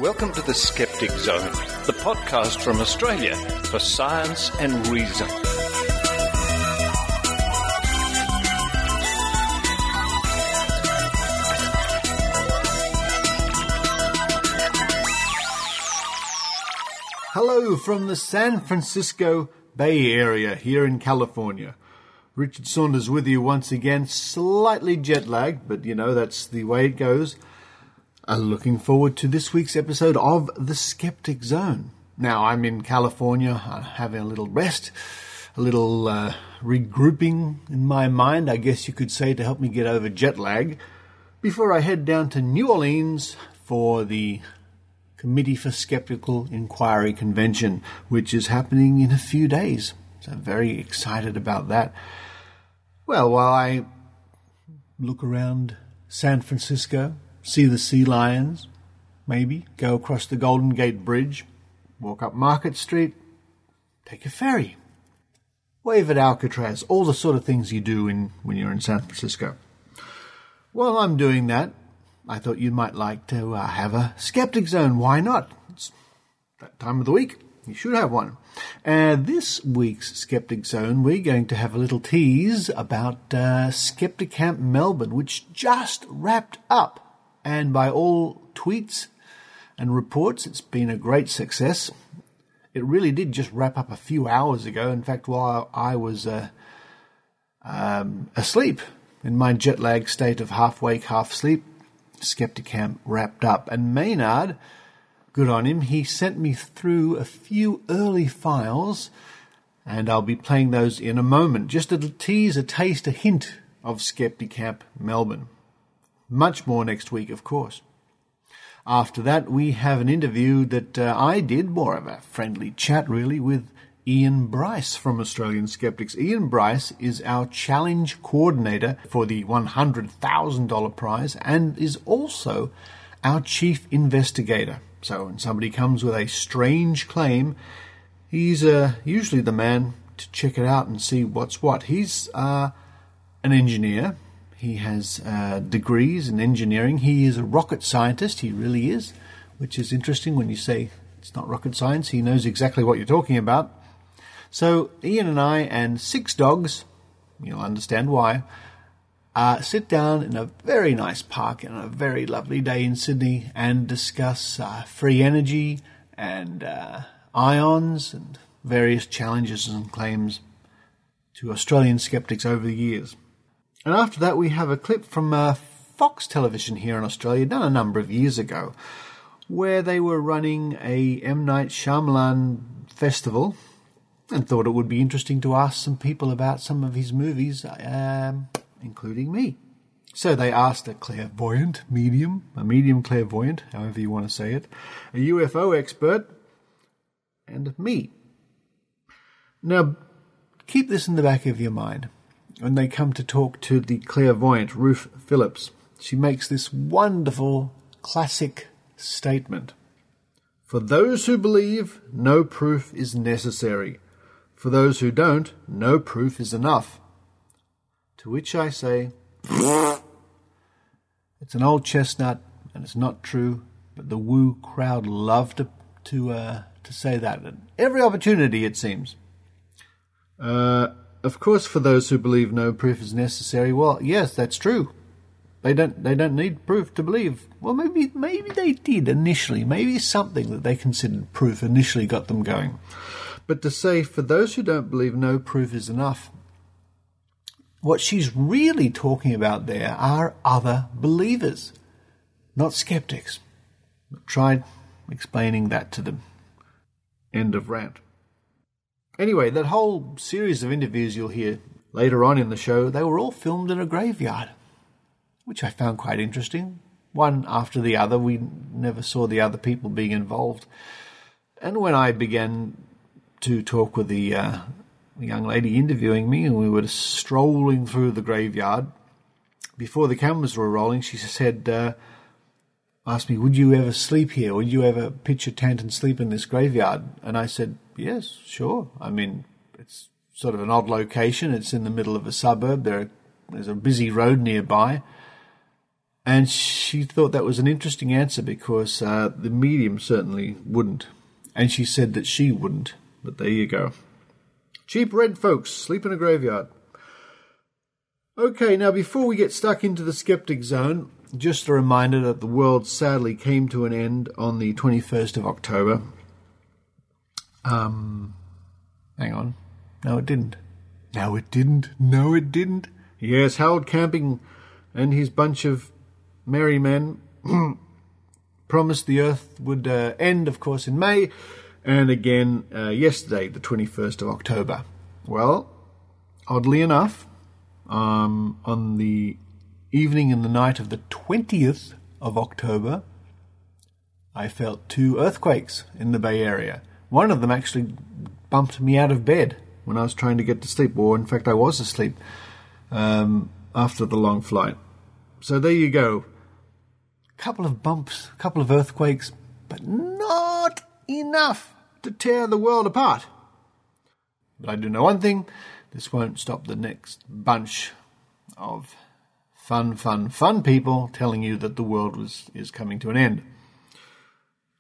Welcome to the Skeptic Zone, the podcast from Australia for science and reason. Hello from the San Francisco Bay Area here in California. Richard Saunders with you once again, slightly jet lagged, but that's the way it goes. Looking forward to this week's episode of the Skeptic Zone. Now, I'm in California, having a little rest, a little regrouping in my mind, I guess you could say, to help me get over jet lag, before I head down to New Orleans for the Committee for Skeptical Inquiry Convention, which is happening in a few days. So I'm very excited about that. Well, while I look around San Francisco, see the sea lions, maybe go across the Golden Gate Bridge, walk up Market Street, take a ferry, wave at Alcatraz, all the sort of things you do when you're in San Francisco. While I'm doing that, I thought you might like to have a Skeptic Zone. Why not? It's that time of the week. You should have one. This week's Skeptic Zone, we're going to have a little tease about Skepticamp Melbourne, which just wrapped up. And by all tweets and reports, it's been a great success. It really did just wrap up a few hours ago. In fact, while I was asleep in my jet lag state of half wake, half sleep, Skepticamp wrapped up. And Maynard, good on him, he sent me through a few early files, and I'll be playing those in a moment. Just a tease, a taste, a hint of Skepticamp Melbourne. Much more next week, of course. After that, we have an interview that I did, more of a friendly chat, really, with Ian Bryce from Australian Skeptics. Ian Bryce is our challenge coordinator for the $100,000 prize and is also our chief investigator. So when somebody comes with a strange claim, he's usually the man to check it out and see what's what. He's an engineer. He has degrees in engineering. He is a rocket scientist. He really is, which is interesting when you say it's not rocket science. He knows exactly what you're talking about. So Ian and I and 6 dogs, you'll understand why, sit down in a very nice park on a very lovely day in Sydney and discuss free energy and ions and various challenges and claims to Australian skeptics over the years. And after that, we have a clip from Fox Television here in Australia, done a number of years ago, where they were running a M. Night Shyamalan festival and thought it would be interesting to ask some people about some of his movies, including me. So they asked a clairvoyant, a medium clairvoyant, however you want to say it, a UFO expert, and me. Now, keep this in the back of your mind. When they come to talk to the clairvoyant, Ruth Phillips, she makes this wonderful, classic statement. For those who believe, no proof is necessary. For those who don't, no proof is enough. To which I say, it's an old chestnut, and it's not true, but the woo crowd love to say that at every opportunity, it seems. Of course, for those who believe no proof is necessary, well, yes, that's true. They don't need proof to believe. Well, maybe they did initially. Maybe something that they considered proof initially got them going. But to say, for those who don't believe no proof is enough, what she's really talking about there are other believers, not skeptics. Tried explaining that to them. End of rant. Anyway, that whole series of interviews you'll hear later on in the show, they were all filmed in a graveyard, which I found quite interesting. One after the other, we never saw the other people being involved. And when I began to talk with the young lady interviewing me, and we were strolling through the graveyard, before the cameras were rolling, she said, asked me, would you ever sleep here? Would you ever pitch a tent and sleep in this graveyard? And I said, yes, sure. I mean, it's sort of an odd location. It's in the middle of a suburb. There's a busy road nearby. And she thought that was an interesting answer because the medium certainly wouldn't. And she said that she wouldn't. But there you go. Cheap red folks sleep in a graveyard. Okay, now before we get stuck into the Skeptic Zone, just a reminder that the world sadly came to an end on the 21st of October. Hang on. No, it didn't. No, it didn't. Yes, Harold Camping and his bunch of merry men promised the Earth would end, of course, in May, and again yesterday, the 21st of October. Well, oddly enough, on the evening and the night of the 20th of October, I felt 2 earthquakes in the Bay Area. One of them actually bumped me out of bed when I was trying to get to sleep, or in fact I was asleep after the long flight. So there you go. Couple of bumps, couple of earthquakes, but not enough to tear the world apart. But I do know one thing, this won't stop the next bunch of fun people telling you that the world is coming to an end.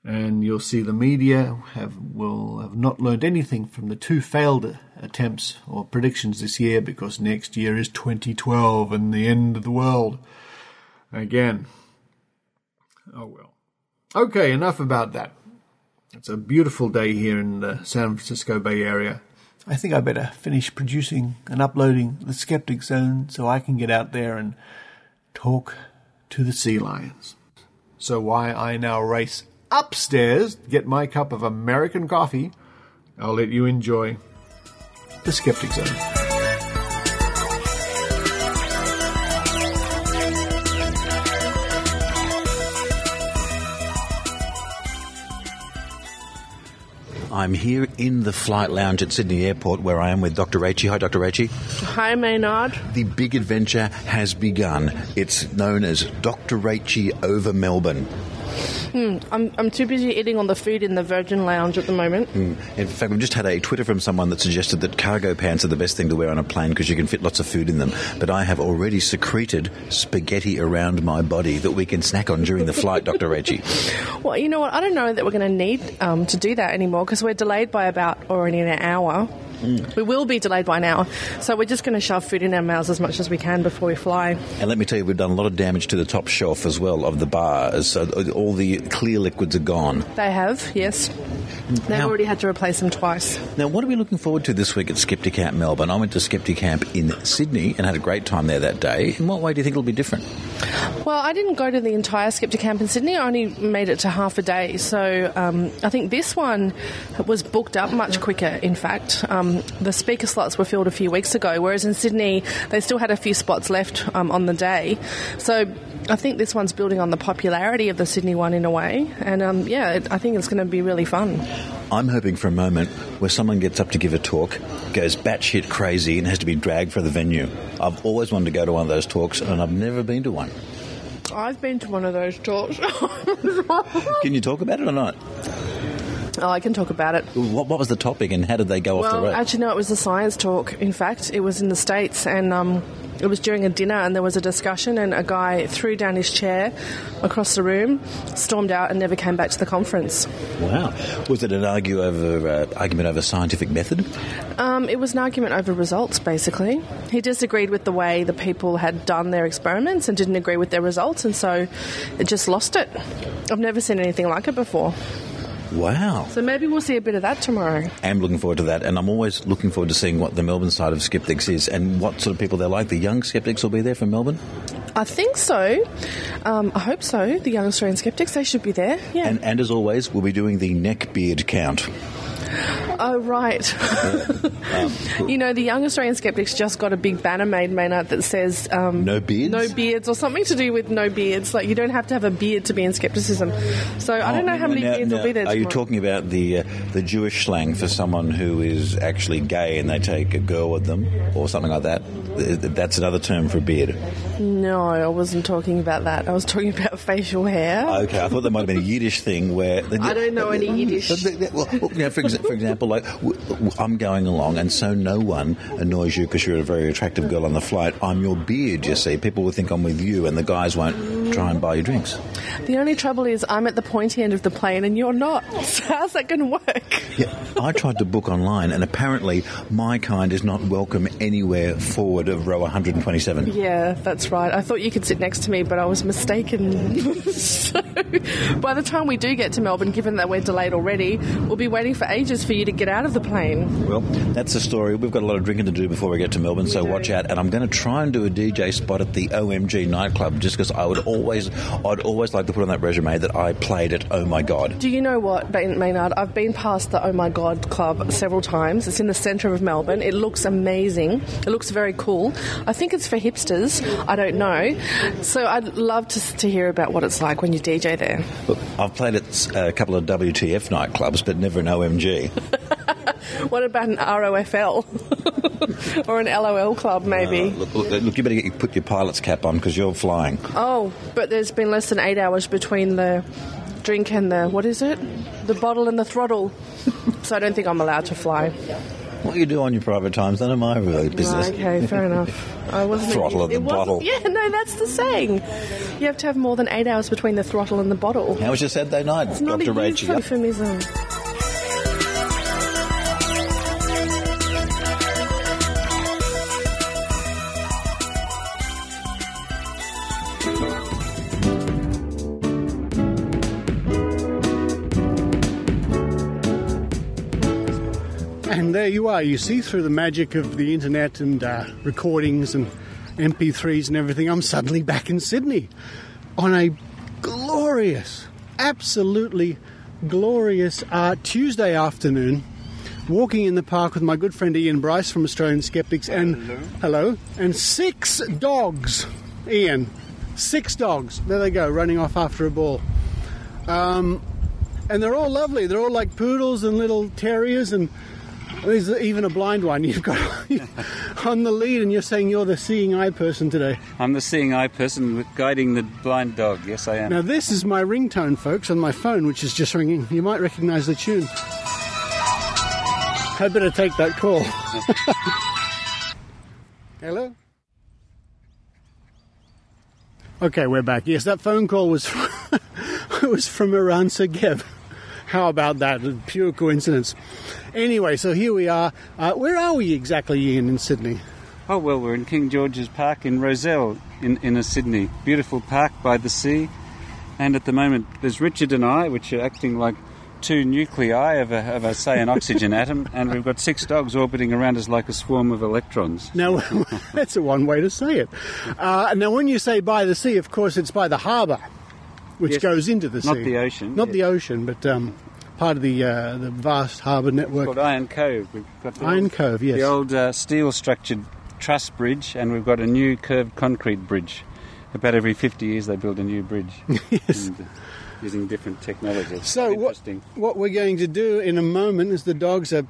And you'll see the media will have not learned anything from the 2 failed attempts or predictions this year, because next year is 2012 and the end of the world. Again. Oh well. Okay, enough about that. It's a beautiful day here in the San Francisco Bay Area. I think I better finish producing and uploading the Skeptic Zone so I can get out there and talk to the sea lions. So while I now race upstairs to get my cup of American coffee, I'll let you enjoy the Skeptic Zone. I'm here in the flight lounge at Sydney Airport where I am with Dr. Rachie. Hi, Dr. Rachie. Hi, Maynard. The big adventure has begun. It's known as Dr. Rachie over Melbourne. I'm too busy eating all the food in the Virgin Lounge at the moment. In fact, we've just had a Twitter from someone that suggested that cargo pants are the best thing to wear on a plane because you can fit lots of food in them. But I have already secreted spaghetti around my body that we can snack on during the flight, Dr. Rachie. Well, you know what? I don't know that we're going to need to do that anymore because we're delayed by about already an hour. We will be delayed by an hour. So we're just going to shove food in our mouths as much as we can before we fly. And let me tell you, we've done a lot of damage to the top shelf as well of the bar. So all the clear liquids are gone. They have, yes. They've already had to replace them twice. Now, what are we looking forward to this week at Skepticamp Melbourne? I went to Skepticamp in Sydney and had a great time there that day. In what way do you think it'll be different? Well, I didn't go to the entire Skepticamp in Sydney. I only made it to half a day. So I think this one was booked up much quicker, in fact. The speaker slots were filled a few weeks ago, whereas in Sydney they still had a few spots left on the day. So I think this one's building on the popularity of the Sydney one in a way. And I think it's going to be really fun. I'm hoping for a moment where someone gets up to give a talk, goes batshit crazy and has to be dragged from the venue. I've always wanted to go to one of those talks and I've never been to one. I've been to one of those talks. Can you talk about it or not? Oh, I can talk about it. What was the topic and how did they go off the road? Well, actually, no, it was a science talk. In fact, it was in the States and it was during a dinner and there was a discussion and a guy threw down his chair across the room, stormed out and never came back to the conference. Wow. Was it an argument over scientific method? It was an argument over results, basically. He disagreed with the way the people had done their experiments and didn't agree with their results, and so it just lost it. I've never seen anything like it before. Wow. So maybe we'll see a bit of that tomorrow. I'm looking forward to that, and I'm always looking forward to seeing what the Melbourne side of Skeptics is and what sort of people they're like. The young Skeptics will be there from Melbourne? I think so. I hope so. The young Australian Skeptics, they should be there. Yeah. And as always, we'll be doing the neck beard count. Oh, right. You know, the Young Australian Skeptics just got a big banner made, Maynard, that says... no beards? No beards, or something to do with no beards. Like, you don't have to have a beard to be in skepticism. So I don't know how many beards will be there tomorrow. Are you talking about the Jewish slang for someone who is actually gay and they take a girl with them, or something like that? That's another term for a beard. No, I wasn't talking about that. I was talking about facial hair. Okay, I thought that might have been a Yiddish thing where... I don't know any Yiddish. Well, you know, for example, like, I'm going along and so no one annoys you because you're a very attractive girl on the flight. I'm your beard, you see. People will think I'm with you and the guys won't try and buy you drinks. The only trouble is I'm at the pointy end of the plane and you're not. So how's that going to work? Yeah, I tried to book online, and apparently my kind is not welcome anywhere forward of row 127. Yeah, that's right. I thought you could sit next to me, but I was mistaken. So by the time we do get to Melbourne, given that we're delayed already, we'll be waiting for ages for you to get out of the plane. Well, that's the story. We've got a lot of drinking to do before we get to Melbourne, so watch out. And I'm going to try and do a DJ spot at the OMG nightclub, just because I'd always like to put on that resume that I played at Oh My God. Do you know what, Maynard? I've been past the Oh My God club several times. It's in the centre of Melbourne. It looks amazing. It looks very cool. I think it's for hipsters. I don't know. So I'd love to hear about what it's like when you DJ there. Look, I've played at a couple of WTF nightclubs, but never an OMG. What about an ROFL? Or an LOL club, maybe? Look, you better put your pilot's cap on because you're flying. Oh, but there's been less than 8 hours between the drink and the, what is it? The bottle and the throttle. So I don't think I'm allowed to fly. What you do on your private time's none of my business. Okay, fair enough. I wasn't throttle and the bottle. Yeah, no, that's the saying. You have to have more than 8 hours between the throttle and the bottle. How was your Saturday night, it's Dr. Rachie? Not a euphemism. And there you are. You see, through the magic of the internet and recordings and MP3s and everything, I'm suddenly back in Sydney on a glorious, absolutely glorious Tuesday afternoon, walking in the park with my good friend Ian Bryce from Australian Skeptics and hello, and 6 dogs. Ian, 6 dogs. There they go, running off after a ball. And they're all lovely. They're all like poodles and little terriers, and there's even a blind one you've got on the lead, and you're saying you're the seeing eye person today. I'm the seeing eye person guiding the blind dog. Yes, I am. Now, this is my ringtone, folks, on my phone, which is just ringing. You might recognise the tune. I'd better take that call. Hello? Okay, we're back. Yes, that phone call was from Iran Sergeyev. How about that? A pure coincidence. Anyway, so here we are. Where are we exactly, Ian, in Sydney? Oh, well, we're in King George's Park in Rozelle, in Sydney. Beautiful park by the sea. And at the moment, there's Richard and I, which are acting like 2 nuclei of an oxygen atom, and we've got 6 dogs orbiting around us like a swarm of electrons. Now, that's a one way to say it. Now, when you say by the sea, of course, it's by the harbour, which goes into the sea. Not the ocean. Not the ocean, but part of the vast harbour network. It's called Iron Cove. We've got Iron Cove, yes. The old steel-structured truss bridge, and we've got a new curved concrete bridge. About every 50 years they build a new bridge. Yes. And, using different technologies. So what we're going to do in a moment is the dogs are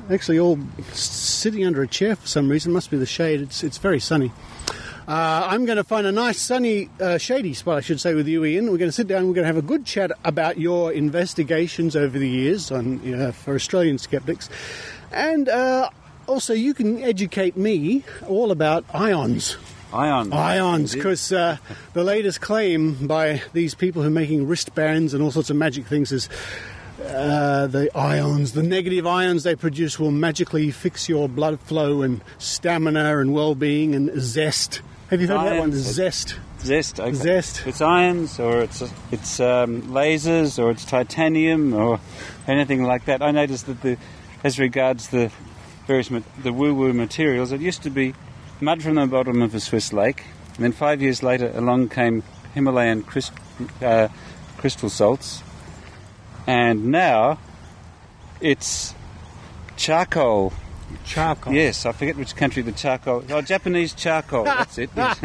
actually all sitting under a chair for some reason. Must be the shade. It's very sunny. I'm going to find a nice sunny, shady spot, I should say, with you, Ian. We're going to sit down and we're going to have a good chat about your investigations over the years for Australian Skeptics. And also you can educate me all about ions. Ions, because the latest claim by these people who are making wristbands and all sorts of magic things is the ions, the negative ions they produce will magically fix your blood flow and stamina and well-being and zest. Have you heard of that one? Zest. Zest, okay. Zest. It's ions, or it's lasers, or it's titanium, or anything like that. I noticed that as regards the various the woo-woo materials, it used to be mud from the bottom of a Swiss lake, and then 5 years later along came Himalayan crystal salts, and now it's charcoal. Charcoal. Yes, I forget which country the charcoal... Oh, Japanese charcoal, that's it. Yes.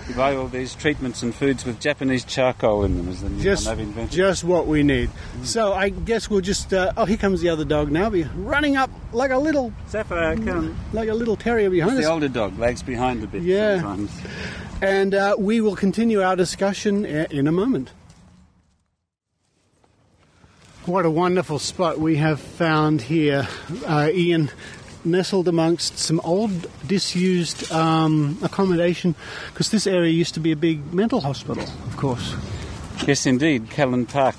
You buy all these treatments and foods with Japanese charcoal in them as the new one they've invented. Just what we need. So I guess we'll just... here comes the other dog now. Be running up like a little... Sapphire, come. Like a little terrier behind us. The older dog, lags behind a bit sometimes. And we will continue our discussion in a moment. What a wonderful spot we have found here. Ian, nestled amongst some old, disused accommodation, because this area used to be a big mental hospital, of course. Yes, indeed, Callan Park.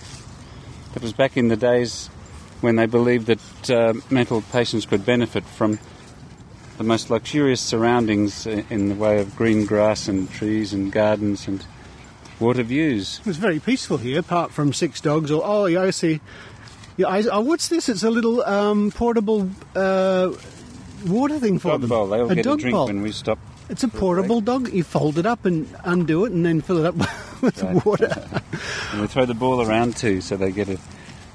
That was back in the days when they believed that mental patients could benefit from the most luxurious surroundings in the way of green grass and trees and gardens and water views. It was very peaceful here, apart from 6 dogs. Oh, yeah, I see. Yeah, what's this? It's a little portable water thing for them. Dog bowl. They all get a drink bowl. when we stop. It's a portable dog. You fold it up and undo it and then fill it up with water. And we throw the ball around too, so they get a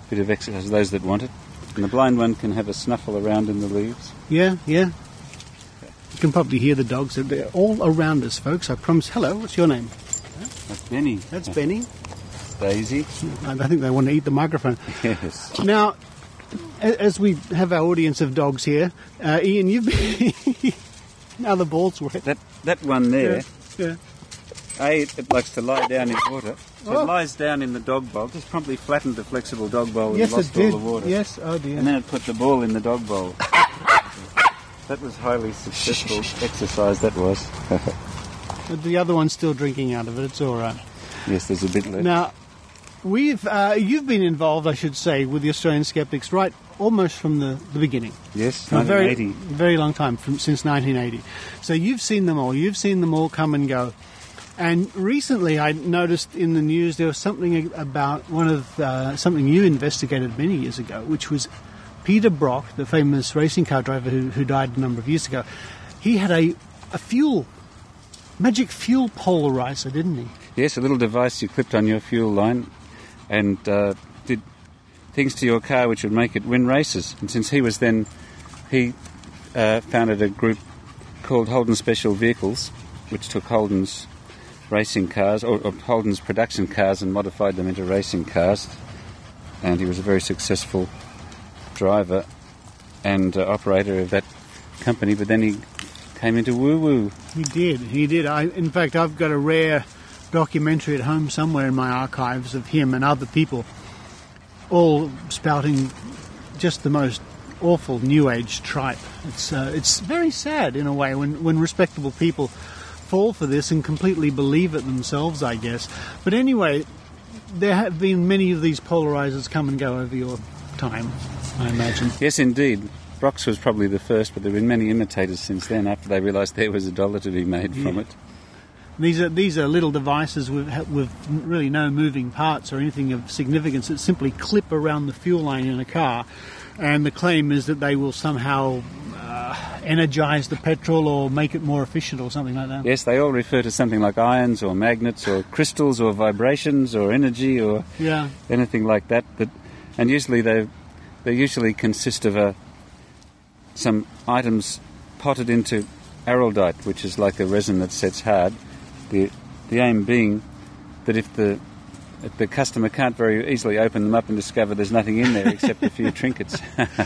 bit of exercise, those that want it. And the blind one can have a snuffle around in the leaves. Yeah. You can probably hear the dogs. They're all around us, folks. I promise. Hello, what's your name? That's Benny. That's Benny. Daisy. I think they want to eat the microphone. Yes. Now, as we have our audience of dogs here, Ian, you've been... now the ball's wet. That one there, Yeah. it likes to lie down in water. So it lies down in the dog bowl, just promptly flattened the flexible dog bowl and lost all the water. Yes, oh dear. And then it put the ball in the dog bowl. That was highly successful exercise, that was. But the other one's still drinking out of it. It's all right. Yes, there's a bit left. Now, you've been involved, I should say, with the Australian Skeptics right almost from the beginning. Yes, from 1980. Very long time, since 1980. So you've seen them all. You've seen them all come and go. And recently, I noticed in the news there was something about something you investigated many years ago, which was Peter Brock, the famous racing car driver who died a number of years ago. He had a magic fuel polarizer, didn't he? Yes, a little device you clipped on your fuel line and did things to your car which would make it win races. And since he founded a group called Holden Special Vehicles, which took Holden's racing cars, or Holden's production cars, and modified them into racing cars. And he was a very successful driver and operator of that company, but then he came into woo-woo. He did. In fact, I've got a rare documentary at home somewhere in my archives of him and other people all spouting just the most awful New Age tripe. It's very sad in a way when respectable people fall for this and completely believe it themselves, I guess. But anyway, there have been many of these polarizers come and go over your time, I imagine. Yes, indeed. Brock's was probably the first, but there have been many imitators since then after they realised there was $1 to be made from it. These are little devices with really no moving parts or anything of significance that simply clip around the fuel line in a car, and the claim is that they will somehow energise the petrol or make it more efficient or something like that. Yes, they all refer to something like ions or magnets or crystals or vibrations or energy or anything like that. And usually they usually consist of some items potted into araldite, which is like a resin that sets hard. The aim being that if the customer can't very easily open them up and discover there's nothing in there except a few trinkets.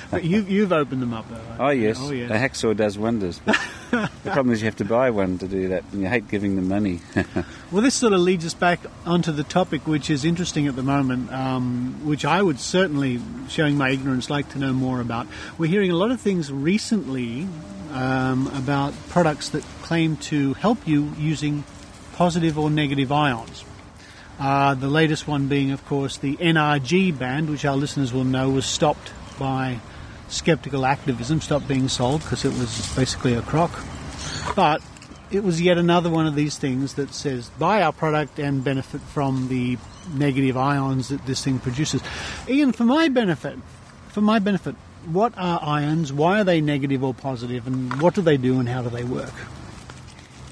But you've opened them up, though, right? Oh, yes. The hacksaw does wonders. But the problem is you have to buy one to do that, and you hate giving them money. Well, this sort of leads us back onto the topic which is interesting at the moment, which I would certainly, showing my ignorance, like to know more about. We're hearing a lot of things recently about products that claim to help you using positive or negative ions. The latest one being, of course, the NRG band, which our listeners will know was stopped by skeptical activism, stopped being sold because it was basically a crock. But it was yet another one of these things that says, buy our product and benefit from the negative ions that this thing produces. Ian, for my benefit, what are ions, why are they negative or positive, and what do they do and how do they work?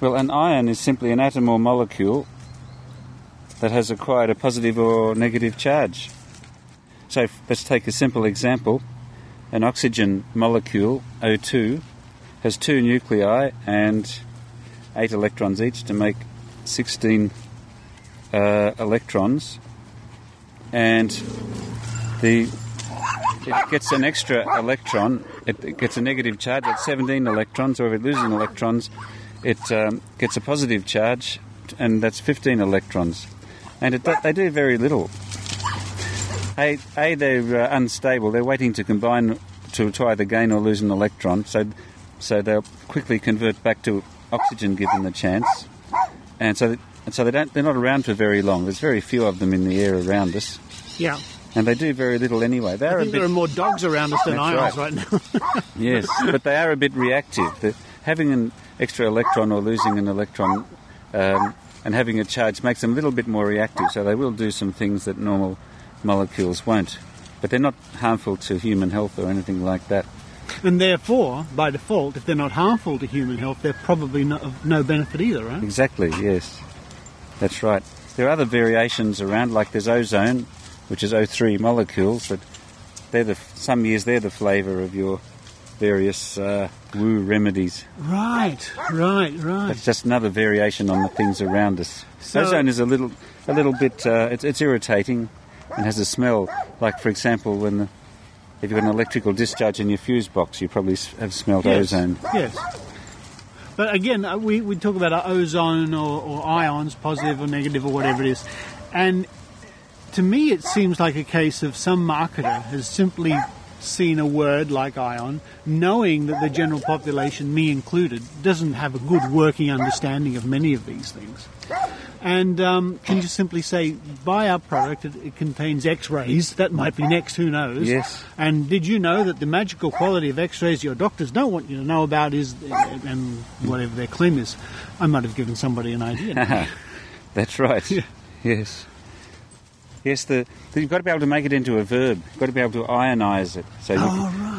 Well, an ion is simply an atom or molecule that has acquired a positive or negative charge. So let's take a simple example. An oxygen molecule, O2, has 2 nuclei and 8 electrons each to make 16 electrons. And it gets an extra electron, it gets a negative charge at 17 electrons, or if it loses electrons, it gets a positive charge, and that's 15 electrons. And they do very little. They're unstable. They're waiting to combine to either gain or lose an electron, so they'll quickly convert back to oxygen given the chance, and so they're not around for very long. There's very few of them in the air around us. Yeah. And they do very little anyway. There are more dogs around us than ions right now. Yes, but they are a bit reactive. Having an extra electron or losing an electron and having a charge makes them a little bit more reactive, so they will do some things that normal molecules won't. But they're not harmful to human health or anything like that. And therefore, by default, if they're not harmful to human health, they're probably of no benefit either, right? Exactly, yes. That's right. There are other variations around, like there's ozone, which is O3 molecules, but some years they're the flavour of your various woo remedies. Right. That's just another variation on the things around us. So, ozone is a little bit, it's irritating and has a smell. Like, for example, if you've got an electrical discharge in your fuse box, you probably have smelled ozone. Yes. But again, we talk about ozone or ions, positive or negative or whatever it is, and to me, it seems like a case of some marketer has simply seen a word like ion, knowing that the general population, me included, doesn't have a good working understanding of many of these things. And can just simply say, buy our product, it contains X-rays, that might be next, who knows? Yes. And did you know that the magical quality of X-rays your doctors don't want you to know about is, and whatever their claim is. I might have given somebody an idea. That's right. Yeah. Yes. Yes, you've got to be able to make it into a verb. You've got to be able to ionise it.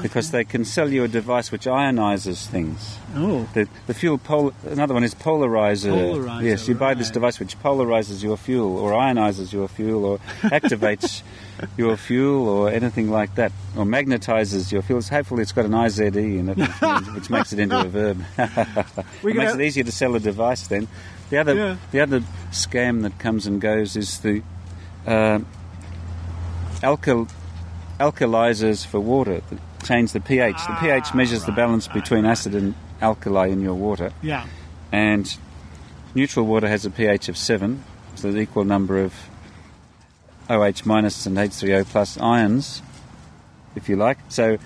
Because they can sell you a device which ionises things. Oh. The fuel, another one is polariser. Polariser, yes, you buy this device which polarises your fuel or ionises your fuel or activates your fuel or anything like that, or magnetises your fuels. Hopefully it's got an IZE in it, which makes it into a verb. It makes it easier to sell a device then. The other scam that comes and goes is the alkalizers for water that change the pH. The pH measures the balance between acid and alkali in your water. Yeah. And neutral water has a pH of 7, so the equal number of OH minus and H3O plus ions, if you like. So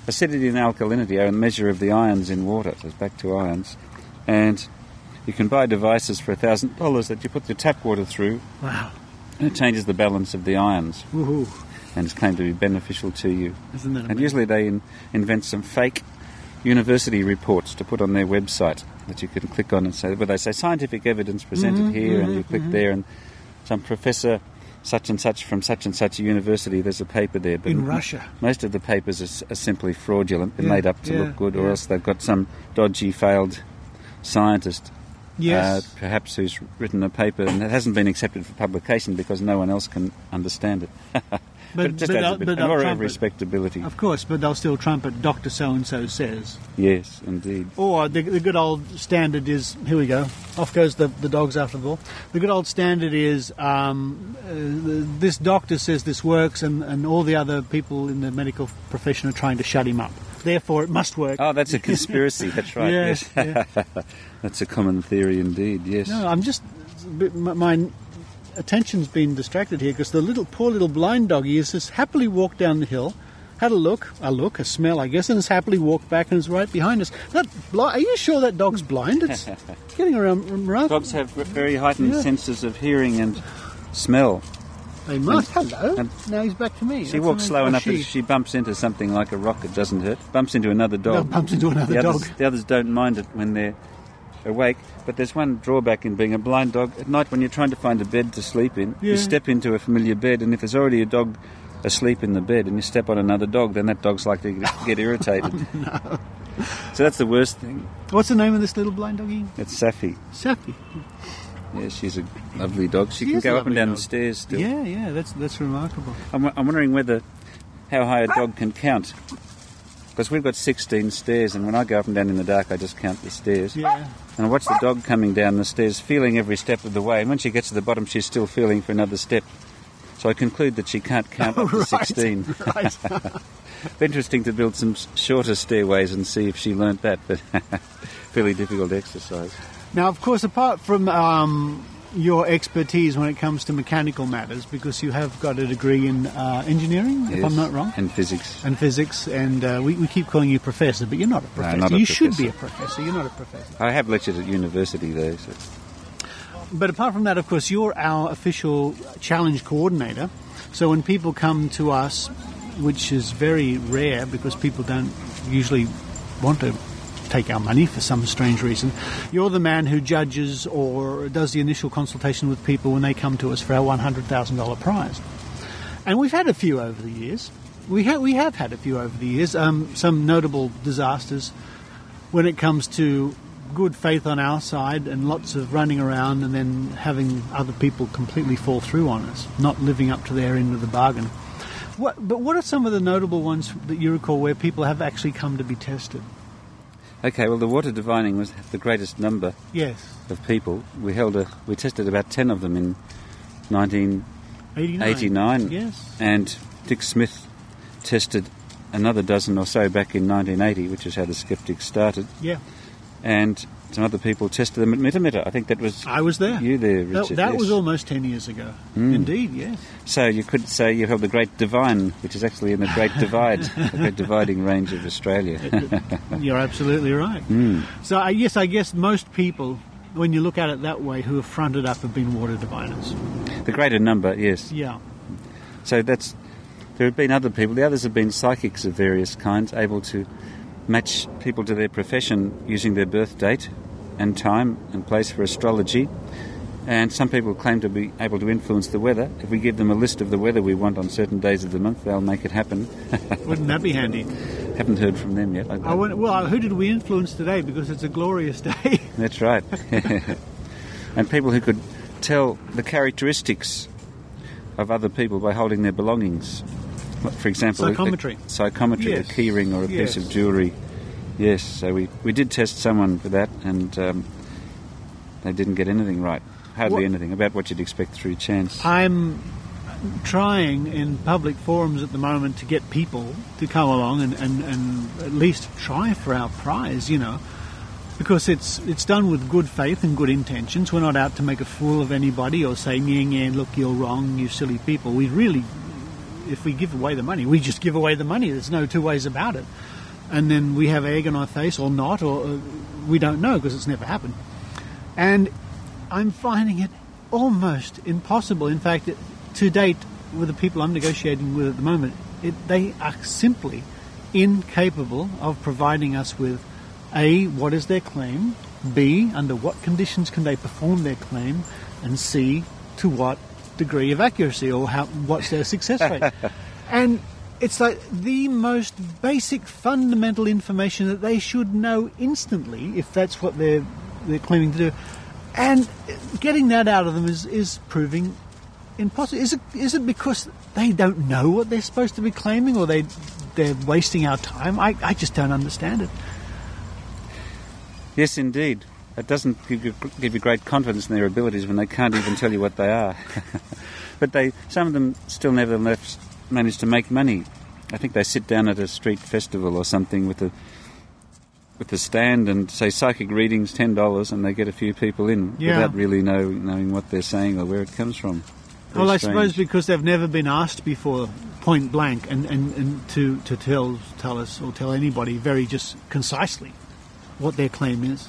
acidity and alkalinity are a measure of the ions in water. So it's back to ions. And you can buy devices for $1,000 that you put the tap water through. Wow. And it changes the balance of the ions. Woohoo. And it's claimed to be beneficial to you. Isn't that amazing? And usually they invent some fake university reports to put on their website that you can click on and say, where they say scientific evidence presented here, and you click there, and some professor such and such from such and such a university, there's a paper there. But in Russia. Most of the papers are simply fraudulent. They're made up to look good, or else they've got some dodgy, failed scientist. Yes. Perhaps who's written a paper and it hasn't been accepted for publication because no one else can understand it. But it just adds a bit an aura of respectability. Of course, but they'll still trumpet Dr. So-and-so says. Yes, indeed. Or the good old standard is, here we go, off goes the dogs after the ball. The good old standard is, this doctor says this works and all the other people in the medical profession are trying to shut him up. Therefore, it must work. Oh, that's a conspiracy. That's right. Yes. Yeah. That's a common theory indeed, yes. No, I'm just... My attention's been distracted here because the poor little blind doggy has just happily walked down the hill, had a smell, I guess, and has happily walked back and is right behind us. Are you sure that dog's blind? It's getting around rather... Dogs have very heightened senses of hearing and smell. They must. Hello. Now he's back to me. She walks slow enough that if she bumps into something like a rock, it doesn't hurt. Bumps into another dog. No, bumps into another dog. The others don't mind it when they're awake, but there's one drawback in being a blind dog. At night when you're trying to find a bed to sleep in, you step into a familiar bed, and if there's already a dog asleep in the bed and you step on another dog, then that dog's likely to get irritated. No. So that's the worst thing. What's the name of this little blind doggy? It's Safi. Safi. Yeah, she's a lovely dog. She can go up and down the stairs still. Yeah, that's remarkable. I'm wondering how high a dog can count. Because we've got 16 stairs, and when I go up and down in the dark, I just count the stairs. Yeah. And I watch the dog coming down the stairs, feeling every step of the way. And when she gets to the bottom, she's still feeling for another step. So I conclude that she can't count up to 16. Right. Be interesting to build some shorter stairways and see if she learnt that, but fairly difficult exercise. Now, of course, apart from your expertise when it comes to mechanical matters, because you have got a degree in engineering, if I'm not wrong. And physics. And we keep calling you professor, but you're not a professor. No, not a you professor. should be a professor. You're not a professor. I have lectured at university, though. So. But apart from that, of course, you're our official challenge coordinator. So when people come to us, which is very rare because people don't usually want to take our money for some strange reason, you're the man who judges or does the initial consultation with people when they come to us for our $100,000 prize. And we've had a few over the years. We have had a few over the years. Some notable disasters when it comes to good faith on our side and lots of running around and then having other people completely fall through on us, not living up to their end of the bargain. But what are some of the notable ones that you recall where people have actually come to be tested? Okay, well, the water divining was the greatest number Yes. of people. We tested about 10 of them in 1989. Yes. And Dick Smith tested another dozen or so back in 1980, which is how the Skeptics started. Yeah. And some other people tested them at Mitamita. I think that was... I was there. You there, Richard. That yes. was almost 10 years ago. Indeed, yes. So you could say you held the Great Divine, which is actually in the Great Divide, the Great Dividing Range of Australia. You're absolutely right. So I guess most people, when you look at it that way, who have fronted up have been water diviners. The greater number, yes. Yeah. So there have been other people. The others have been psychics of various kinds, able to match people to their profession using their birth date and time and place for astrology. And some people claim to be able to influence the weather. If we give them a list of the weather we want on certain days of the month, they'll make it happen. Wouldn't that be handy? Haven't heard from them yet. Who did we influence today? Because it's a glorious day. That's right. And people who could tell the characteristics of other people by holding their belongings. For example, Psychometry. Yes. A key ring or a piece of jewellery. Yes, so we did test someone for that, and they didn't get anything right. Hardly anything, about what you'd expect through chance. I'm trying in public forums at the moment to get people to come along and at least try for our prize, because it's done with good faith and good intentions. We're not out to make a fool of anybody or say, yeah, look, you're wrong, you silly people. We really... If we give away the money, we just give away the money. There's no two ways about it. And then we have egg on our face or not, or we don't know because it's never happened. And I'm finding it almost impossible. In fact, to date, with the people I'm negotiating with at the moment, they are simply incapable of providing us with A, what is their claim, B, under what conditions can they perform their claim, and C, to what degree of accuracy or what's their success rate. And it's like the most basic fundamental information that they should know instantly if that's what they're claiming to do. And getting that out of them is proving impossible. Is it because they don't know what they're supposed to be claiming, or they're wasting our time? I just don't understand it. Yes, indeed. It doesn't give you great confidence in their abilities when they can't even tell you what they are. But some of them still nevertheless manage to make money. I think they sit down at a street festival or something with a stand and say psychic readings $10, and they get a few people in without really knowing what they're saying or where it comes from. Very I strange. suppose because they've never been asked before, point blank, and to tell us or tell anybody very just concisely what their claim is.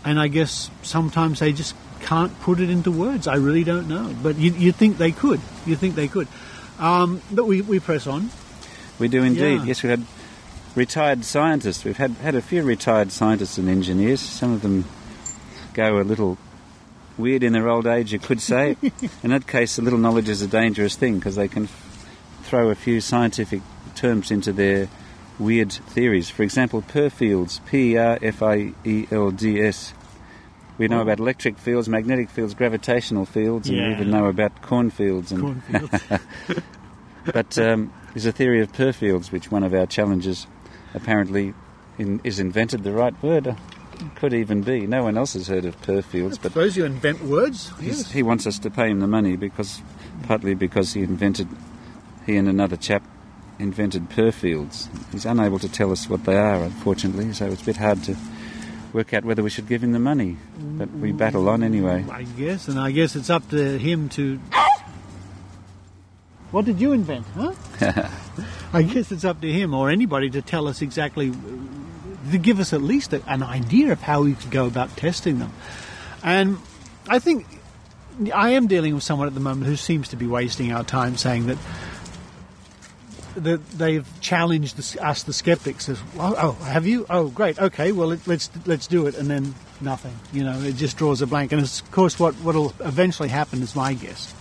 And I guess sometimes they just can't put it into words. I really don't know. But you think they could. But we press on. We do indeed. Yeah. Yes, we've had retired scientists. We've had a few retired scientists and engineers. Some of them go a little weird in their old age, you could say. In that case, a little knowledge is a dangerous thing because they can throw a few scientific terms into their weird theories. For example, Perfields, P-E-R-F-I-E-L-D-S. We know about electric fields, magnetic fields, gravitational fields, and we even know about cornfields. But there's a theory of Perfields, which one of our challengers apparently is invented. The right word could even be. No one else has heard of Perfields. I suppose you invent words. Yes. He wants us to pay him the money partly because he and another chap invented Perfields. He's unable to tell us what they are, unfortunately, so it's a bit hard to work out whether we should give him the money. But we battle on anyway. I guess it's up to him to... What did you invent, huh? I guess it's up to him or anybody to tell us exactly, to give us at least an idea of how we could go about testing them. And I think I am dealing with someone at the moment who seems to be wasting our time saying that they've challenged us, the skeptics, as, oh, have you? Oh, great, okay, well, let's do it, and then nothing. It just draws a blank. And of course, what'll eventually happen, is my guess,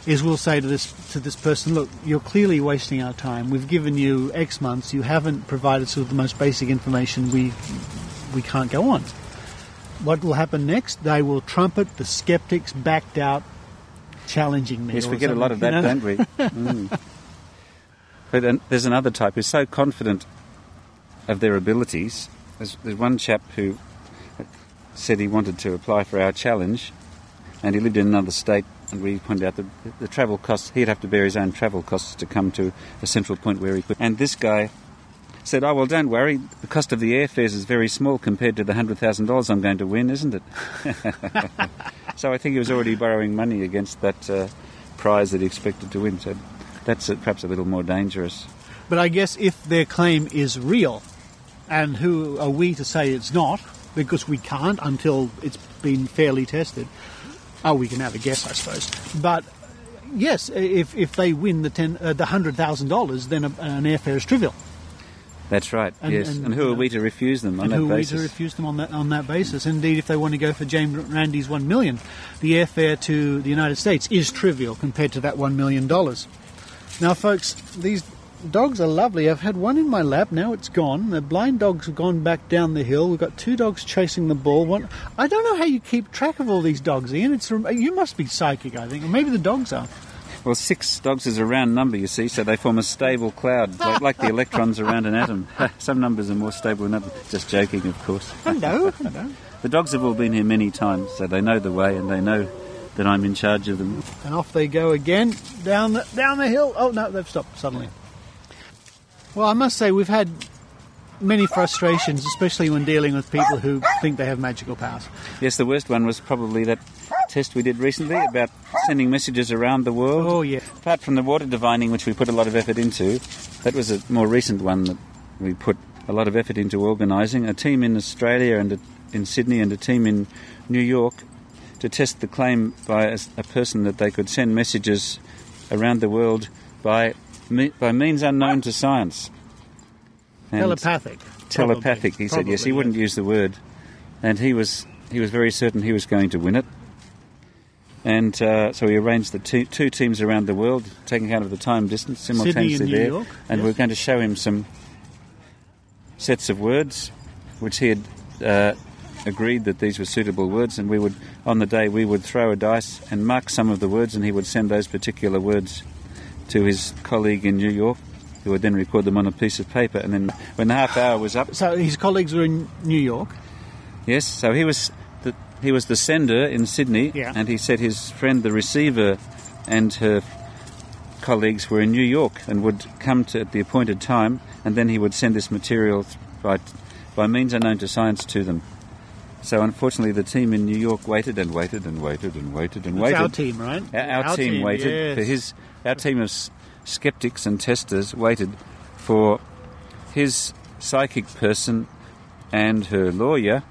is we'll say to this person, look, you're clearly wasting our time. We've given you X months. You haven't provided us with the most basic information. We can't go on. What will happen next? They will trumpet the skeptics backed out, challenging me. Yes, we get a lot of that, don't we? But there's another type who's so confident of their abilities. There's one chap who said he wanted to apply for our challenge, and he lived in another state, and we pointed out the travel costs. He'd have to bear his own travel costs to come to a central point where he could. And this guy said, oh, well, don't worry, the cost of the airfares is very small compared to the $100,000 I'm going to win, isn't it? So I think he was already borrowing money against that prize that he expected to win. So that's perhaps a little more dangerous. But I guess if their claim is real, and who are we to say it's not, because we can't until it's been fairly tested. Oh, we can have a guess, I suppose. But yes, if they win the $100,000, then an airfare is trivial. That's right. Yes. And who are we to refuse them on that basis? Who are we to refuse them on that basis? Indeed, if they want to go for James Randi's $1 million, the airfare to the United States is trivial compared to that $1 million. Now, folks, these dogs are lovely. I've had one in my lap. Now it's gone. The blind dogs have gone back down the hill. We've got 2 dogs chasing the ball. I don't know how you keep track of all these dogs, Ian. You must be psychic, I think. Or maybe the dogs are. Well, 6 dogs is a round number, you see, so they form a stable cloud, like the electrons around an atom. Some numbers are more stable than others. Just joking, of course. Hello. The dogs have all been here many times, so they know the way and they know that I'm in charge of them. And off they go again, down the hill. Oh, no, they've stopped suddenly. Well, I must say we've had many frustrations, especially when dealing with people who think they have magical powers. Yes, the worst one was probably that test we did recently about sending messages around the world. Oh, yeah. Apart from the water divining, which we put a lot of effort into, that was a more recent one that we put a lot of effort into organising. A team in Australia and in Sydney and a team in New York to test the claim by a person that they could send messages around the world by means unknown to science. And telepathic, he said. Yes, he wouldn't use the word. And he was very certain he was going to win it. And so we arranged the 2 teams around the world, taking account of the time distance, simultaneously Sydney and there. New York, and we're going to show him some sets of words, which he had agreed that these were suitable words. And on the day, we would throw a dice and mark some of the words, and he would send those particular words to his colleague in New York, who would then record them on a piece of paper. And then when the half hour was up... So his colleagues were in New York? Yes, so he was the sender in Sydney, yeah. And he said his friend, the receiver, and her colleagues were in New York and would come at the appointed time, and then he would send this material by means unknown to science to them. So unfortunately the team in New York waited and waited and waited and waited and waited. It's our team, right? Our team waited. Yes. Our team of skeptics and testers waited for his psychic person and her lawyer,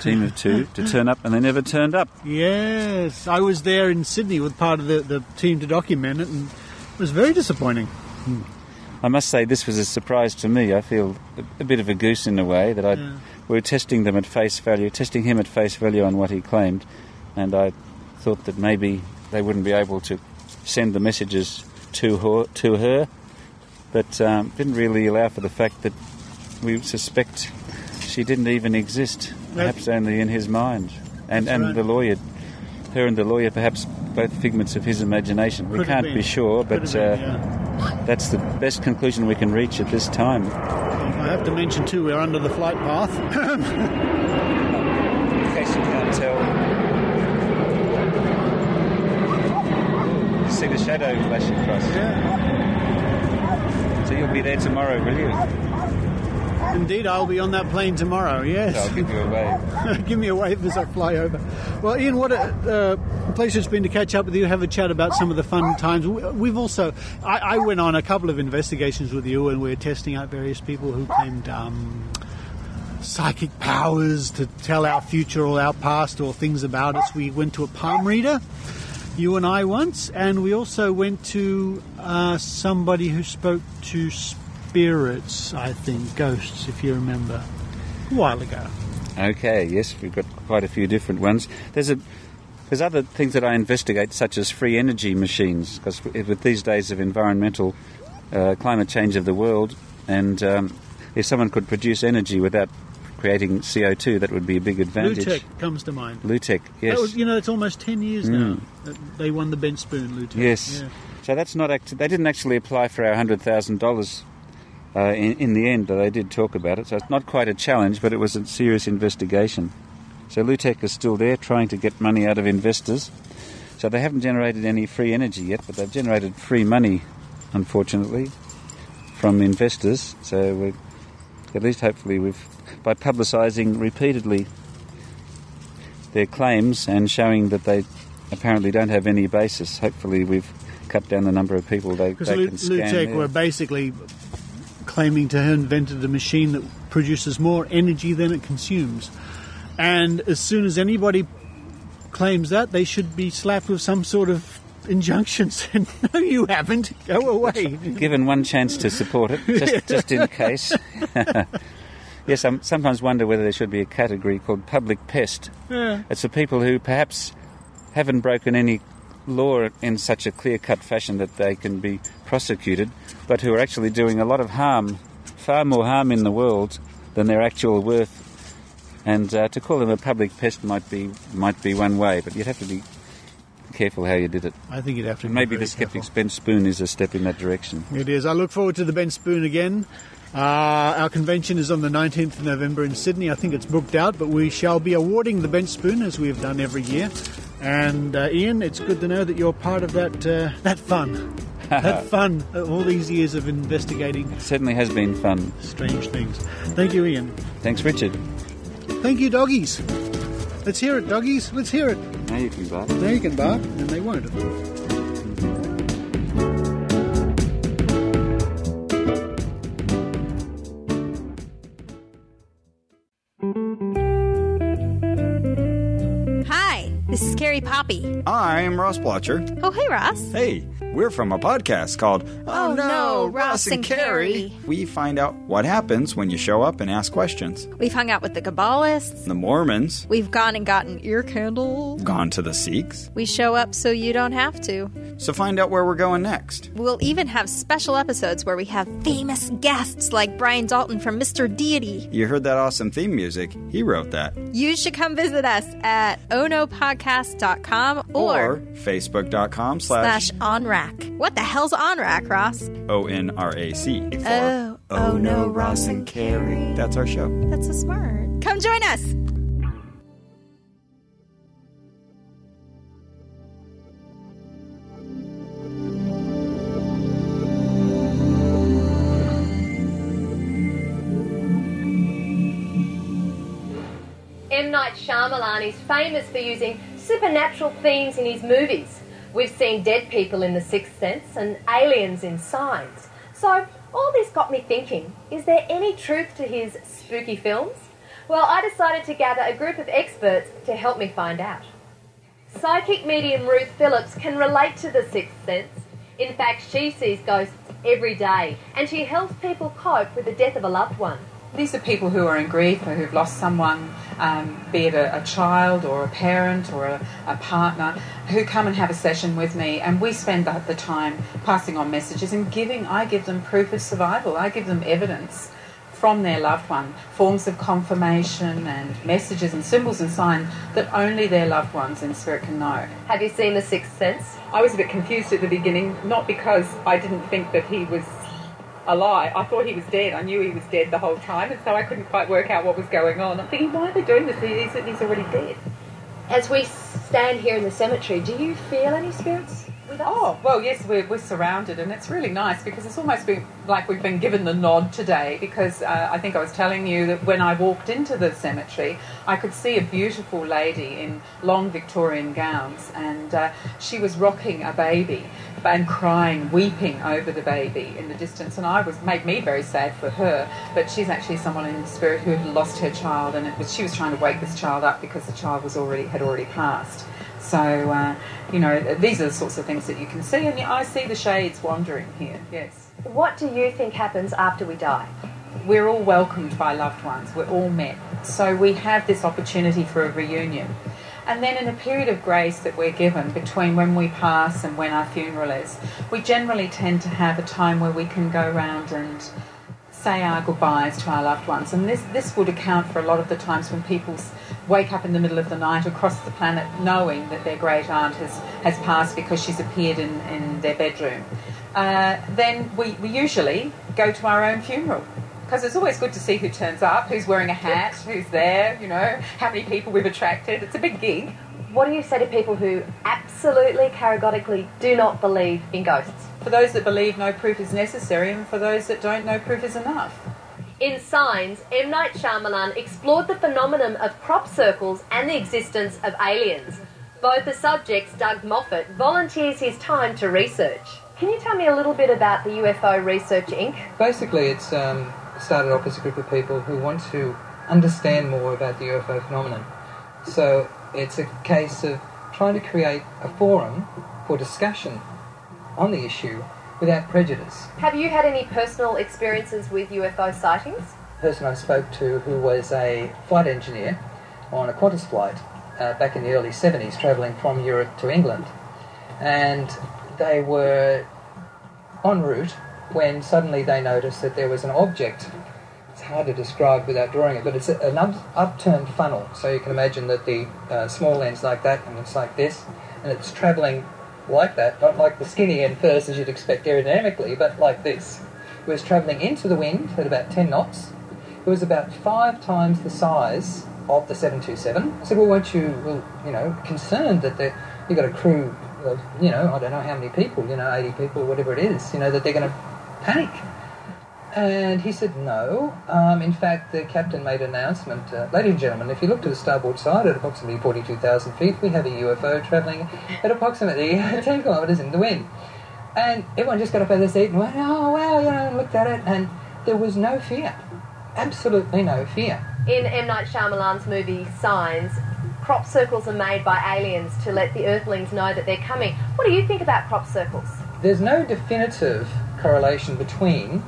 team of 2, to turn up, and they never turned up. Yes, I was there in Sydney with part of the team to document it, and it was very disappointing. I must say this was a surprise to me. I feel a bit of a goose in a way that we were testing him at face value on what he claimed, and I thought that maybe they wouldn't be able to send the messages to her, but didn't really allow for the fact that we suspect she didn't even exist, perhaps only in his mind. And right. The lawyer, her and the lawyer, perhaps both figments of his imagination. We can't be sure, but that's the best conclusion we can reach at this time. I have to mention too, we're under the flight path. In case you can't tell. You see the shadow flashing across. Yeah. So you'll be there tomorrow, will you? Indeed, I'll be on that plane tomorrow, yes. So I'll give you a wave. Give me a wave as I fly over. Well, Ian, what a pleasure it's been to catch up with you, have a chat about some of the fun times. We've also... I went on a couple of investigations with you, and we're testing out various people who claimed psychic powers to tell our future or our past or things about us. We went to a palm reader, you and I once, and we also went to somebody who spoke to spirits, I think, ghosts, if you remember, a while ago. Okay, yes, we've got quite a few different ones. There's other things that I investigate, such as free energy machines, because with these days of environmental climate change of the world, and if someone could produce energy without creating CO2, that would be a big advantage. Lutech comes to mind. Lutech, yes. It's almost 10 years now that they won the bench spoon, Lutech. Yes. Yeah. So that's not they didn't actually apply for our $100,000 in the end, though they did talk about it. So it's not quite a challenge, but it was a serious investigation. So Lutech is still there, trying to get money out of investors. So they haven't generated any free energy yet, but they've generated free money, unfortunately, from investors. So at least hopefully by publicising repeatedly their claims and showing that they apparently don't have any basis, hopefully we've cut down the number of people they can scam. Because Lutech were basically claiming to have invented a machine that produces more energy than it consumes. And as soon as anybody claims that, they should be slapped with some sort of injunction saying, no, you haven't, go away. Given one chance to support it, just in case. Yes, I sometimes wonder whether there should be a category called public pest. Yeah. It's for people who perhaps haven't broken any law in such a clear-cut fashion that they can be prosecuted, but who are actually doing a lot of harm, far more harm in the world than their actual worth. And to call them a public pest might be one way, but you'd have to be careful how you did it. I think you'd have to be Maybe very the Skeptic's careful. bench spoon is a step in that direction. It is. I look forward to the bench spoon again. Our convention is on the 19th of November in Sydney. I think it's booked out, but we shall be awarding the bench spoon as we have done every year. And Ian, it's good to know that you're part of that fun. That fun of all these years of investigating. It certainly has been fun. Strange things. Thank you, Ian. Thanks, Richard. Thank you, doggies. Let's hear it, doggies. Let's hear it. Now you can bark. Now you can bark, and they won't. Hi, this is Carrie Poppy. I'm Ross Blotcher. Oh, hey, Ross. Hey, we're from a podcast called Oh No, Ross and Carrie. We find out what happens when you show up and ask questions. We've hung out with the Kabbalists. The Mormons, We've gone and gotten ear candles. gone to the Sikhs. We show up so you don't have to. So find out where we're going next. We'll even have special episodes where we have famous guests like Brian Dalton from Mr. Deity. You heard that awesome theme music? He wrote that. You should come visit us at onopodcast.com or Facebook.com/ONRAC. What the hell's OnRac, Ross? Oh no, Ross and Carrie. That's our show. That's so smart. Come join us. M. Night Shyamalan is famous for using supernatural themes in his movies. We've seen dead people in The Sixth Sense and aliens in Signs. So all this got me thinking, is there any truth to his spooky films? Well, I decided to gather a group of experts to help me find out. Psychic medium Ruth Phillips can relate to The Sixth Sense. In fact, she sees ghosts every day, and she helps people cope with the death of a loved one. These are people who are in grief or who've lost someone, be it a child or a parent or a partner, who come and have a session with me, and we spend the time passing on messages and I give them proof of survival. I give them evidence from their loved one, forms of confirmation and messages and symbols and signs that only their loved ones in spirit can know. Have you seen The Sixth Sense? I was a bit confused at the beginning, not because I didn't think that he was alive. I thought he was dead. I knew he was dead the whole time, and so I couldn't quite work out what was going on. I'm thinking, why are they doing this? He's already dead. As we stand here in the cemetery, do you feel any spirits? with us? Oh, well, yes, we're surrounded, and it's really nice because it's almost been like we've been given the nod today, because I think I was telling you that when I walked into the cemetery, I could see a beautiful lady in long Victorian gowns, and she was rocking a baby and crying, weeping over the baby in the distance, and made me very sad for her, but she's actually someone in spirit who had lost her child, and she was trying to wake this child up because the child had already passed. So, these are the sorts of things that you can see, and I see the shades wandering here, yes. What do you think happens after we die? We're all welcomed by loved ones, we're all met, so we have this opportunity for a reunion. And then in a period of grace that we're given between when we pass and when our funeral is, we generally tend to have a time where we can go around and say our goodbyes to our loved ones. And this would account for a lot of the times when people wake up in the middle of the night across the planet knowing that their great aunt has passed because she's appeared in their bedroom. Then we usually go to our own funeral. Because it's always good to see who turns up, who's wearing a hat, who's there, how many people we've attracted. It's a big gig. What do you say to people who absolutely, categorically do not believe in ghosts? For those that believe, no proof is necessary, and for those that don't, no proof is enough. In Signs, M. Night Shyamalan explored the phenomenon of crop circles and the existence of aliens. Both the subjects, Doug Moffat, volunteers his time to research. Can you tell me a little bit about the UFO Research Inc.? Basically, it's started off as a group of people who want to understand more about the UFO phenomenon. So it's a case of trying to create a forum for discussion on the issue without prejudice. Have you had any personal experiences with UFO sightings? The person I spoke to, who was a flight engineer on a Qantas flight back in the early 70s, travelling from Europe to England, and they were en route when suddenly they noticed that there was an object. It's hard to describe without drawing it, but it's an upturned funnel. So you can imagine that the small end's like that, and it's like this, and it's travelling like that, not like the skinny end first as you'd expect aerodynamically, but like this. It was travelling into the wind at about 10 knots. It was about 5 times the size of the 727. I said, well, weren't you, concerned that you've got a crew of, I don't know how many people, 80 people or whatever it is, that they're going to panic? And he said, no. In fact, the captain made an announcement, ladies and gentlemen, if you look to the starboard side at approximately 42,000 feet, we have a UFO travelling at approximately 10 kilometres in the wind. And everyone just got up out of their seat and went, oh, wow, and looked at it, and there was no fear. Absolutely no fear. In M. Night Shyamalan's movie Signs, crop circles are made by aliens to let the Earthlings know that they're coming. What do you think about crop circles? There's no definitive correlation between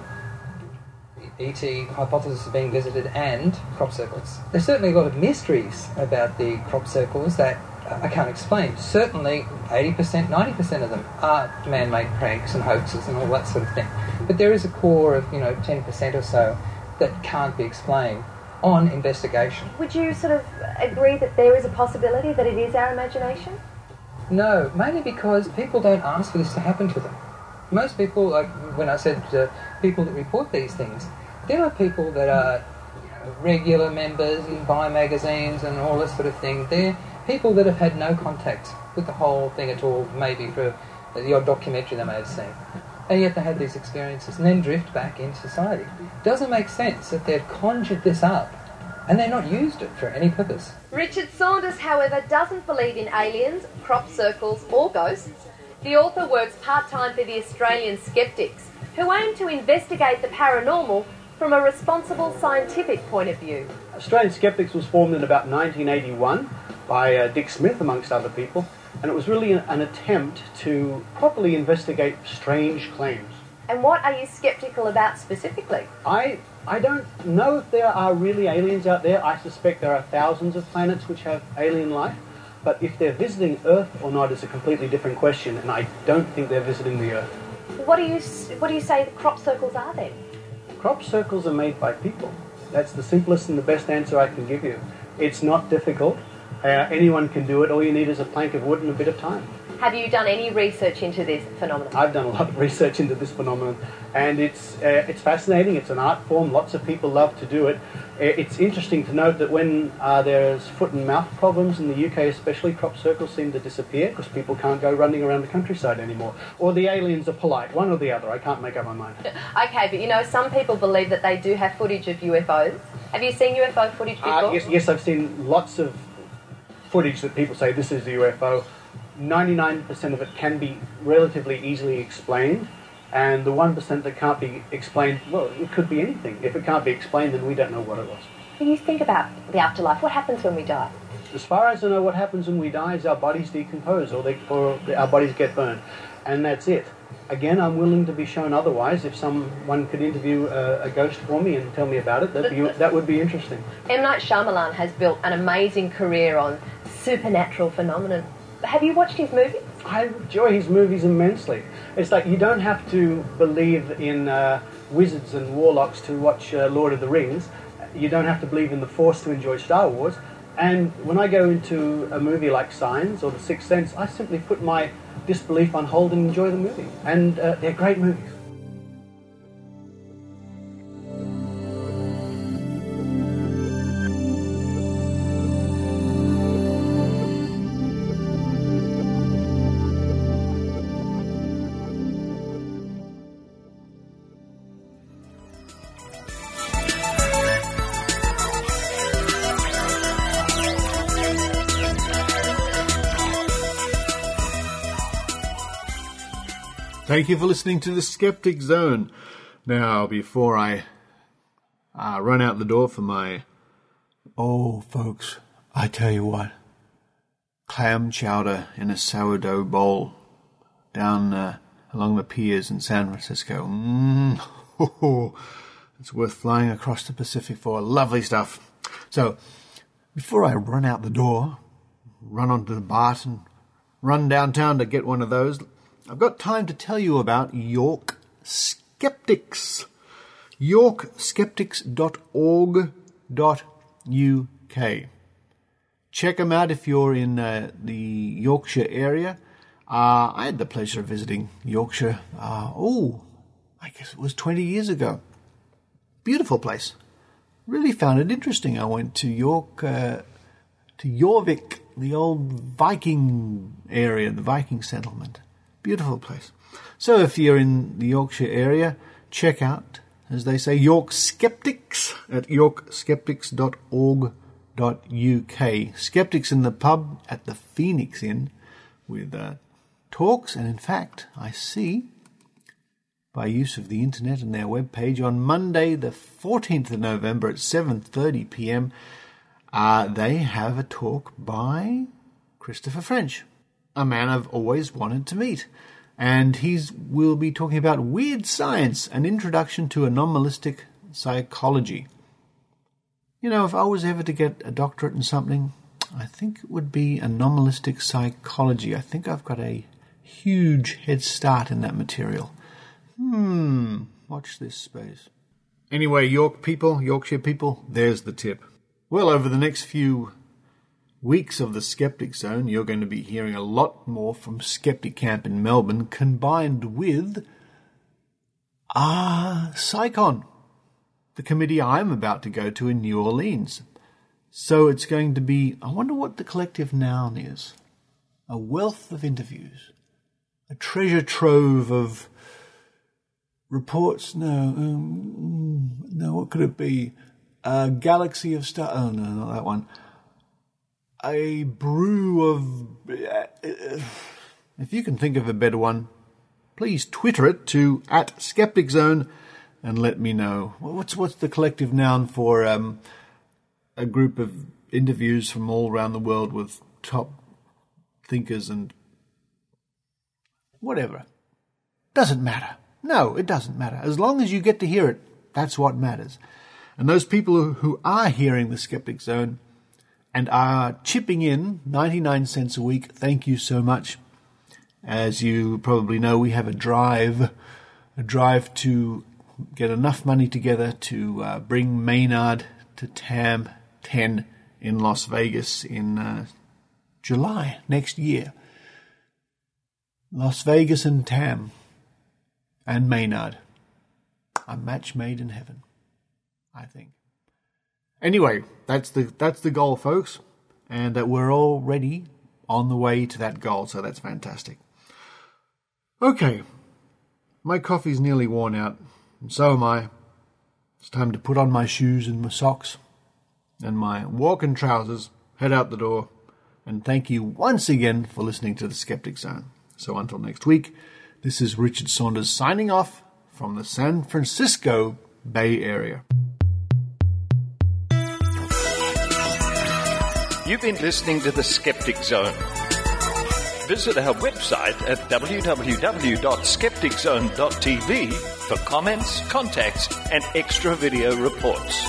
ET hypothesis of being visited and crop circles. There's certainly a lot of mysteries about the crop circles that I can't explain. Certainly 80%, 90% of them are man-made pranks and hoaxes and all that sort of thing. But there is a core of, 10% or so that can't be explained on investigation. Would you sort of agree that there is a possibility that it is our imagination? No, mainly because people don't ask for this to happen to them. Most people, like when I said people that report these things, there are people that are regular members and buy magazines and all this sort of thing. They're people that have had no contact with the whole thing at all, maybe for the odd documentary they may have seen. And yet they have these experiences and then drift back into society. It doesn't make sense that they've conjured this up and they've not used it for any purpose. Richard Saunders, however, doesn't believe in aliens, crop circles or ghosts. The author works part-time for the Australian Skeptics, who aim to investigate the paranormal from a responsible scientific point of view. Australian Skeptics was formed in about 1981 by Dick Smith, amongst other people, and it was really an attempt to properly investigate strange claims. And what are you sceptical about specifically? I don't know if there are really aliens out there. I suspect there are thousands of planets which have alien life, but if they're visiting Earth or not is a completely different question, and I don't think they're visiting the Earth. What do you say the crop circles are then? Crop circles are made by people. That's the simplest and the best answer I can give you. It's not difficult. Anyone can do it. All you need is a plank of wood and a bit of time. Have you done any research into this phenomenon? I've done a lot of research into this phenomenon, and it's fascinating. It's an art form. Lots of people love to do it. It's interesting to note that when there's foot and mouth problems in the UK especially, crop circles seem to disappear because people can't go running around the countryside anymore. Or the aliens are polite, one or the other. I can't make up my mind. Okay, but you know, some people believe that they do have footage of UFOs. Have you seen UFO footage before? Yes, I've seen lots of footage that people say this is a UFO. 99% of it can be relatively easily explained, and the 1% that can't be explained, well, it could be anything. If it can't be explained, then we don't know what it was. When you think about the afterlife, what happens when we die? As far as I know, what happens when we die is our bodies decompose or our bodies get burned, and that's it. Again, I'm willing to be shown otherwise. If someone could interview a ghost for me and tell me about it, that would be interesting. M. Night Shyamalan has built an amazing career on supernatural phenomena. Have you watched his movies? I enjoy his movies immensely. It's like you don't have to believe in wizards and warlocks to watch Lord of the Rings. You don't have to believe in the Force to enjoy Star Wars. And when I go into a movie like Signs or The Sixth Sense, I simply put my disbelief on hold and enjoy the movie. And they're great movies. Thank you for listening to the Skeptic Zone. Now, before I run out the door for my... Oh, folks, I tell you what. Clam chowder in a sourdough bowl down along the piers in San Francisco. It's worth flying across the Pacific for. Lovely stuff. So, before I run out the door, run onto the BART and run downtown to get one of those... I've got time to tell you about York Skeptics. YorkSkeptics.org.uk. Check them out if you're in the Yorkshire area. I had the pleasure of visiting Yorkshire, I guess it was 20 years ago. Beautiful place. Really found it interesting. I went to York, to Jorvik, the old Viking area, the Viking settlement. Beautiful place. So if you're in the Yorkshire area, check out, as they say, York Skeptics at yorkskeptics.org.uk. Skeptics in the pub at the Phoenix Inn with talks, and in fact, I see, by use of the internet and their webpage, on Monday the 14th of November at 7:30 p.m, they have a talk by Christopher French, a man I've always wanted to meet. And we'll be talking about weird science, an introduction to anomalistic psychology. You know, if I was ever to get a doctorate in something, I think it would be anomalistic psychology. I think I've got a huge head start in that material. Watch this space. Anyway, Yorkshire people, there's the tip. Well, over the next few weeks of the Skeptic Zone, you're going to be hearing a lot more from Skepticamp in Melbourne, combined with Psychon, the committee I'm about to go to in New Orleans. So it's going to be, I wonder what the collective noun is. A wealth of interviews. A treasure trove of reports. No, what could it be? A galaxy of stars. Oh, no, not that one. A brew of... if you can think of a better one, please Twitter it to @SkepticZone and let me know. What's the collective noun for a group of interviews from all around the world with top thinkers and whatever? Doesn't matter. No, it doesn't matter. As long as you get to hear it, that's what matters. And those people who are hearing the Skeptic Zone and are chipping in 99 cents a week, thank you so much. As you probably know, we have a drive to get enough money together to bring Maynard to TAM 10 in Las Vegas in July next year. Las Vegas and Tam and Maynard. A match made in heaven, I think. Anyway, that's the goal, folks, and that we're already on the way to that goal, so that's fantastic. Okay, my coffee's nearly worn out, and so am I. It's time to put on my shoes and my socks and my walking trousers, head out the door, and thank you once again for listening to the Skeptic Zone. So until next week, this is Richard Saunders signing off from the San Francisco Bay Area. You've been listening to the Skeptic Zone. Visit our website at www.skepticzone.tv for comments, contacts, and extra video reports.